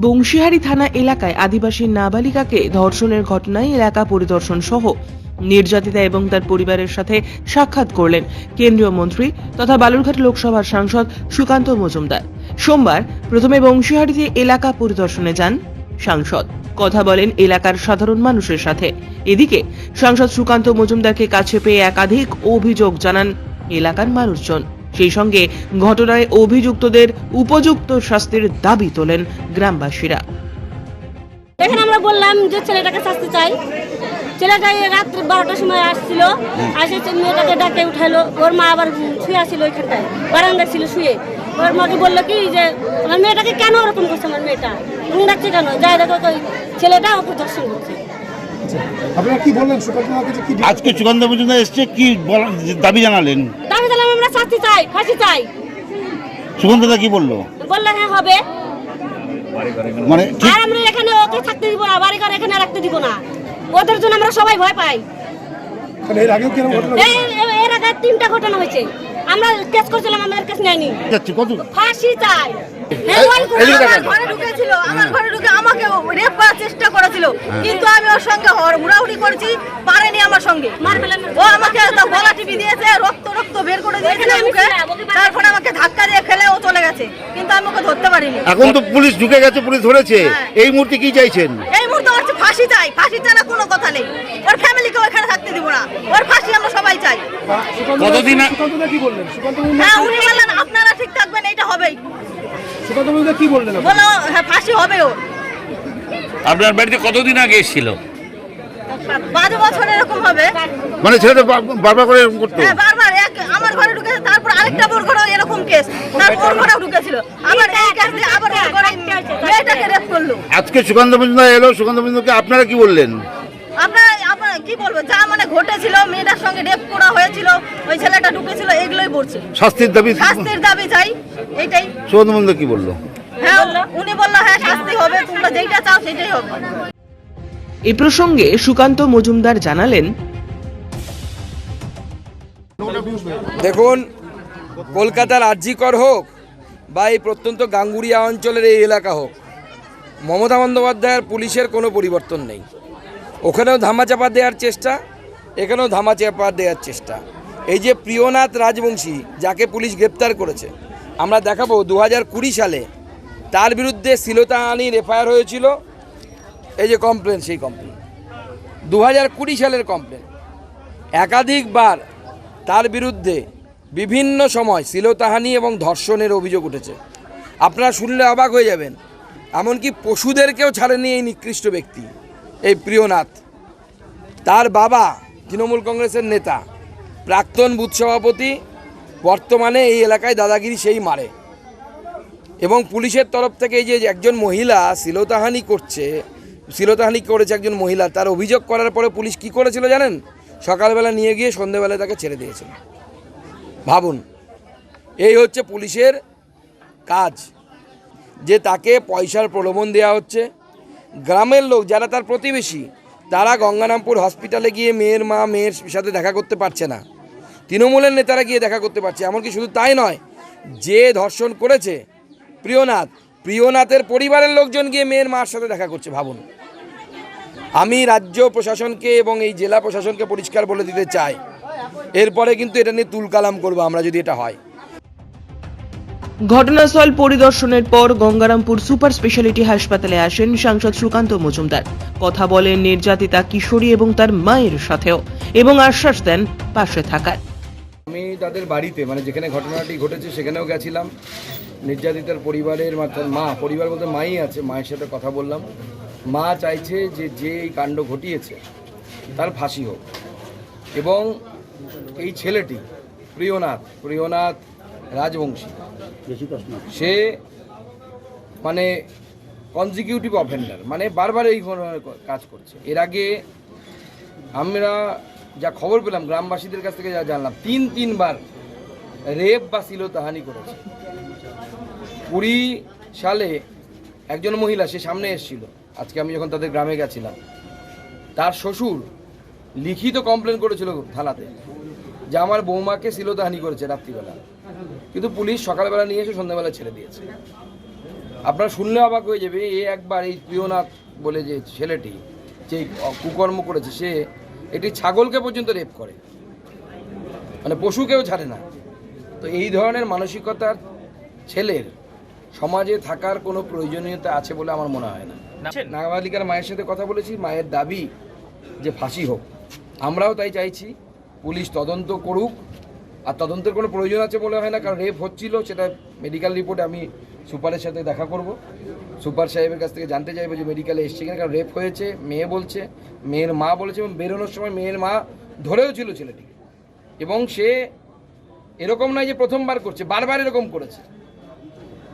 বংশীহারি থানা এলাকায় আদিবাসী নাবালিকাকে ধর্ষণের ঘটনায় এলাকা পরিদর্শন সহ নির্যাতিতা এবং তার পরিবারের সাথে সাক্ষাৎ করলেন কেন্দ্রীয় মন্ত্রী তথা বালুরঘাট লোকসভার সাংসদ সুকান্ত মজুমদার। সোমবার প্রথমে বংশীহারিতে এলাকা পরিদর্শনে যান সাংসদ, কথা বলেন এলাকার সাধারণ মানুষের সাথে। এদিকে সাংসদ সুকান্ত মজুমদারকে কাছে পেয়ে একাধিক অভিযোগ জানান এলাকার মানুষজন। সেই সঙ্গে ঘটনায় অভিযুক্তদের উপযুক্ত শাস্তির দাবি তোলেন গ্রামবাসীরা। এখানে আমরা বললাম যে ছেলেটাকে শাস্তি চাই। ছেলেটা রাত্রে 12টার সময় আসছিল, আসে মেয়েটাকে ডাকে উঠালো। ওর মা আবার শুয়ে আসছিল ওইখানটায়, বারান্দায় ছিল শুয়ে। ওর মাকে বললো কি যে আমার মেয়েটাকে কেন ওরকম করছে, আমার মেয়েটা ঘুম ডাকছে কেন, যাই দেখো তো ছেলেটা ওকে দর্শন করছে। আপনারা কি বললেন আজকে সুকান্ত মজুমদার এসছে, কি দাবি জানালেন? দাবি জানালাম আমরা শাস্তি চাই, ফাঁসি চাই। সুকান্তদা কি বললো? বললেন হ্যাঁ হবে, মানে আর আমরা এখানে ওকে থাকতে দিব না, বাড়ি ঘর এখানে রাখতে দিব না। ওদের জন্য আমরা সবাই ভয় পাই। এর আগেও কিরকম ঘটনা? এর আগে 3টা ঘটনা হয়েছে, আমরা কেস করছিলাম, আমাদের কেস নেয়নি। ফাঁসি চাই। ঘরে ঢুকেছিল, আমার ঘরে ঢুকে আমাকে রেপ করার চেষ্টা করেছিল, কিন্তু আমি ওর সঙ্গে হুড়াহুড়ি করেছি, পারেনি আমার সঙ্গে। ও আমাকে গলা টিপি দিয়েছে, রক্ত বের করে দিয়েছে মুখে, তারপরে আমাকে ধাক্কা দিয়ে ফেলে ও চলে গেছে, কিন্তু আমি ওকে ধরতে পারিনি। এখন তো পুলিশ ঢুকে গেছে, পুলিশ ধরেছে। এই মুহূর্তে কি চাইছেন? এই মুহূর্তে হচ্ছে ফাঁসি চাই, ফাঁসি ছাড়া কোনো কথা নেই। ওর ফ্যামিলিকে এখানে থাকতে দিব না, ওর ফাঁসি আমরা সবাই চাই। কতদিন? হ্যাঁ, উনি বললেন আপনারা ঠিক থাকবেন, এইটা হবেই। কি বললেন? বলো হ্যাঁ ফাঁসি হবে। ও আপনার বাড়িতে কতদিন আগে এসেছিল? 5 বছর এরকম হবে। মানে ছেলেটা বারবার করে এরকম করতো? হ্যাঁ, বারবার আমার ঘরে ঢুকেছে, তারপর আরেকটা বোর ঘরে এরকম কেস, তারপর ঘরেও ঢুকেছিল, আবার এই কেস দিয়ে আবার মেয়েটাকে রেপ করলো। আজকে সুকান্ত মজুমদার এলো, সুকান্ত মজুমদারকে আপনারা কি বললেন? আপনারা কি বলবো, যা মানে ঘটেছিল, মেয়েটার সঙ্গে রেপ করা হয়েছিল, ওই ছেলেটা ঢুকেছিল, এগুলোই বলছে। শাস্তির দাবি চাই, এইটাই। সুকান্ত মজুমদার কি বললো? হ্যাঁ, উনি বললো হ্যাঁ শাস্তি হবে, তোমরা যেইটা চাও সেটাই হবে। এ প্রসঙ্গে সুকান্ত মজুমদার জানালেন, দেখুন, কলকাতার আরজিকর হোক বা এই প্রত্যন্ত গাঙ্গুরিয়া অঞ্চলের এই এলাকা হোক, মমতা বন্দ্যোপাধ্যায়ের পুলিশের কোনো পরিবর্তন নেই। ওখানেও ধামাচাপা দেওয়ার চেষ্টা, এখানেও ধামাচাপা দেওয়ার চেষ্টা। এই যে প্রিয়নাথ রাজবংশী, যাকে পুলিশ গ্রেপ্তার করেছে, আমরা দেখাবো 2020 সালে তার বিরুদ্ধে শ্লীলতাহানির এফআইআর হয়েছিল। এই যে কমপ্লেন, সেই কমপ্লেন 2020 সালের কমপ্লেন। একাধিকবার তার বিরুদ্ধে বিভিন্ন সময় শ্লীলতাহানি এবং ধর্ষণের অভিযোগ উঠেছে। আপনারা শুনলে অবাক হয়ে যাবেন, এমনকি পশুদেরকেও ছাড়েনি এই নিকৃষ্ট ব্যক্তি, এই প্রিয়নাথ। তার বাবা তৃণমূল কংগ্রেসের নেতা, প্রাক্তন বুথ সভাপতি, বর্তমানে এই এলাকায় দাদাগিরি সেই মারে। এবং পুলিশের তরফ থেকে এই যে একজন মহিলা শ্লীলতাহানি করেছে একজন মহিলা, তার অভিযোগ করার পরে পুলিশ কি করেছিল জানেন? সকালবেলা নিয়ে গিয়ে সন্ধ্যেবেলায় তাকে ছেড়ে দিয়েছিল। ভাবুন, এই হচ্ছে পুলিশের কাজ, যে তাকে পয়সার প্রলোভন দেওয়া হচ্ছে। গ্রামের লোক যারা তার প্রতিবেশী, তারা গঙ্গারামপুর হসপিটালে গিয়ে মেয়ের সাথে দেখা করতে পারছে না, তৃণমূলের নেতারা গিয়ে দেখা করতে পারছে। এমনকি শুধু তাই নয়, যে ধর্ষণ করেছে প্রিয়নাথের পরিবারের লোকজন গিয়ে মেয়ের মার সাথে দেখা করছে। ভাবুন, আমি রাজ্য প্রশাসনকে এবং এই জেলা প্রশাসনকে পরিষ্কার বলে দিতে চাই, এরপরে কিন্তু এটা নিয়ে তুলকালাম করবো আমরা যদি এটা হয়। ঘটনাস্থল পরিদর্শনের পর গঙ্গারামপুর সুপার স্পেশালিটি হাসপাতালে আসেন সাংসদ সুকান্ত মজুমদার। কথা বলেন নির্যাতিতা কিশোরী এবং তার মায়ের সাথেও, এবং আশ্বাস দেন পাশে থাকার। আমি তাদের বাড়িতে, মানে যেখানে ঘটনাটি ঘটেছে সেখানেও গেছিলাম। নির্যাতিতার পরিবারের পরিবার বলতে মাই আছে, মায়ের সাথে কথা বললাম। মা চাইছে যে এই কাণ্ড ঘটিয়েছে তার ফাঁসি হোক, এবং এই ছেলেটি প্রিয়নাথ রাজবংশী, সে মানে কনজিকিউটিভ অফেন্ডার, মানে বারবার এই কাজ করছে। এর আগে আমরা যা খবর পেলাম, গ্রামবাসীদের কাছ থেকে যা জানলাম, 3বার রেপ বা শ্লীলতাহানি করেছে। 20 সালে একজন মহিলা, সে সামনে এসেছিল, আজকে আমি যখন তাদের গ্রামে গেছিলাম, তার শ্বশুর লিখিত কমপ্লেন করেছিল থানাতে যে আমার বৌমাকে শ্লীলতাহানি করেছে রাত্রিবেলা, কিন্তু পুলিশ সকালবেলা নিয়ে এসে সন্ধ্যাবেলা ছেড়ে দিয়েছে। আপনারা শুনলে অবাক হয়ে যাবে, একবার এই প্রিয়নাথ বলে যে ছেলেটি যে কুকর্ম করেছে, সে এটি ছাগলকে পর্যন্ত রেপ করে, মানে পশুকেও ছাড়ে না। তো এই ধরনের মানসিকতার ছেলের সমাজে থাকার কোনো প্রয়োজনীয়তা আছে বলে আমার মনে হয় না। নাবালিকার মায়ের সাথে কথা বলেছি, মায়ের দাবি যে ফাঁসি হোক, আমরাও তাই চাইছি। পুলিশ তদন্ত করুক, আর তদন্তের কোনো প্রয়োজন আছে বলে হয় না, কারণ রেপ হচ্ছিল, সেটা মেডিকেল রিপোর্টে আমি সুপারের সাথে দেখা করব, সুপার সাহেবের কাছ থেকে জানতে চাইবো যে মেডিকেলে এসছে কিনা, কারণ রেপ হয়েছে মেয়ে বলছে, মেয়ের মা বলেছে, এবং বেরোনোর সময় মেয়ের মা ধরেও ছিল ছেলেটিকে, এবং সে এরকম নয় যে প্রথমবার করছে, বারবার এরকম করেছে।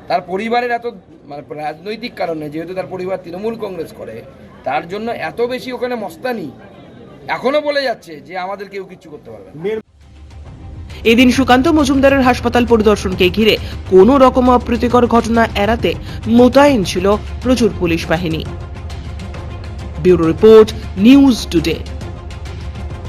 তার পরিবারের এত মানে রাজনৈতিক কারণে, যেহেতু তার পরিবার তৃণমূল কংগ্রেস করে, তার জন্য এত বেশি ওখানে মস্তানি, এখনো বলে যাচ্ছে যে আমাদের কেউ কিছু করতে পারবে না। এদিন সুকান্ত মজুমদারের হাসপাতাল পরিদর্শনকে ঘিরে কোনো রকম অপ্রীতিকর ঘটনা এড়াতে মোতায়েন ছিল প্রচুর পুলিশ বাহিনী। Bureau report, news today.